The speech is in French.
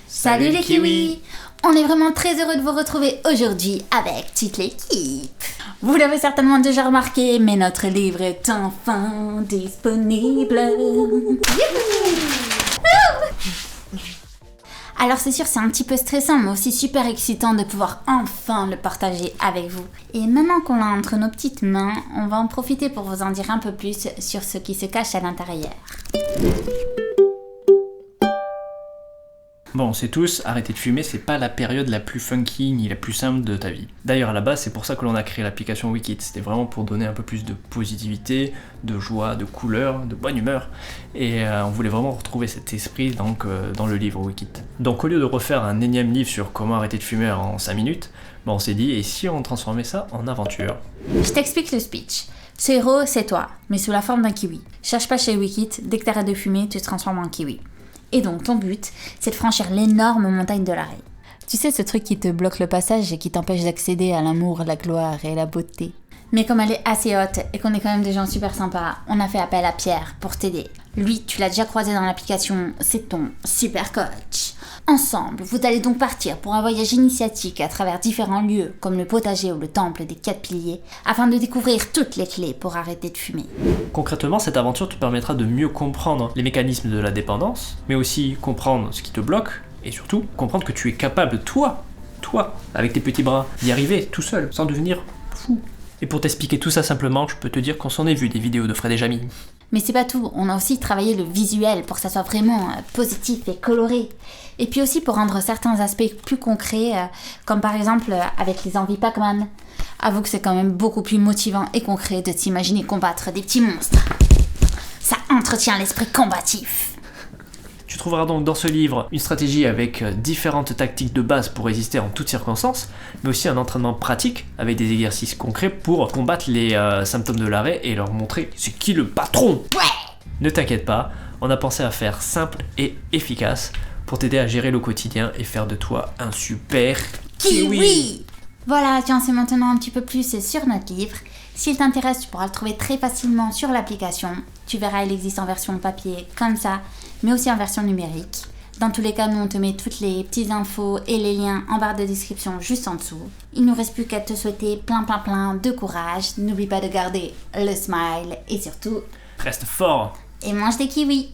Salut les kiwis! On est vraiment très heureux de vous retrouver aujourd'hui avec toute l'équipe. Vous l'avez certainement déjà remarqué, mais notre livre est enfin disponible. Alors c'est sûr, c'est un petit peu stressant, mais aussi super excitant de pouvoir enfin le partager avec vous. Et maintenant qu'on l'a entre nos petites mains, on va en profiter pour vous en dire un peu plus sur ce qui se cache à l'intérieur. Bon, on sait tous, arrêter de fumer, c'est pas la période la plus funky ni la plus simple de ta vie. D'ailleurs, à la base, c'est pour ça que l'on a créé l'application Wikit. C'était vraiment pour donner un peu plus de positivité, de joie, de couleur, de bonne humeur. Et on voulait vraiment retrouver cet esprit dans le livre Wikit. Donc, au lieu de refaire un énième livre sur comment arrêter de fumer en 5 minutes, on s'est dit, et si on transformait ça en aventure? Je t'explique le speech. Ce héros, c'est toi, mais sous la forme d'un kiwi. Cherche pas chez Wikit, dès que t'arrêtes de fumer, tu te transformes en kiwi. Et donc ton but, c'est de franchir l'énorme montagne de l'arrêt. Tu sais, ce truc qui te bloque le passage et qui t'empêche d'accéder à l'amour, la gloire et la beauté. Mais comme elle est assez haute et qu'on est quand même des gens super sympas, on a fait appel à Pierre pour t'aider. Lui, tu l'as déjà croisé dans l'application, c'est ton super coach. Ensemble, vous allez donc partir pour un voyage initiatique à travers différents lieux, comme le potager ou le temple des 4 piliers, afin de découvrir toutes les clés pour arrêter de fumer. Concrètement, cette aventure te permettra de mieux comprendre les mécanismes de la dépendance, mais aussi comprendre ce qui te bloque, et surtout comprendre que tu es capable, toi, avec tes petits bras, d'y arriver tout seul, sans devenir fou. Et pour t'expliquer tout ça simplement, je peux te dire qu'on s'en est vu des vidéos de Fred et Jamy. Mais c'est pas tout, on a aussi travaillé le visuel pour que ça soit vraiment positif et coloré. Et puis aussi pour rendre certains aspects plus concrets, comme par exemple avec les envies Pac-Man. Avoue que c'est quand même beaucoup plus motivant et concret de t'imaginer combattre des petits monstres. Ça entretient l'esprit combatif. Tu trouveras donc dans ce livre une stratégie avec différentes tactiques de base pour résister en toutes circonstances, mais aussi un entraînement pratique avec des exercices concrets pour combattre les symptômes de l'arrêt et leur montrer c'est qui le patron. Ouais. Ne t'inquiète pas, on a pensé à faire simple et efficace pour t'aider à gérer le quotidien et faire de toi un super kiwi. Voilà, tu en sais maintenant un petit peu plus sur notre livre. S'il t'intéresse, tu pourras le trouver très facilement sur l'application. Tu verras, il existe en version papier comme ça, mais aussi en version numérique. Dans tous les cas, nous on te met toutes les petites infos et les liens en barre de description juste en dessous. Il ne nous reste plus qu'à te souhaiter plein de courage. N'oublie pas de garder le smile et surtout... Reste fort et mange des kiwis.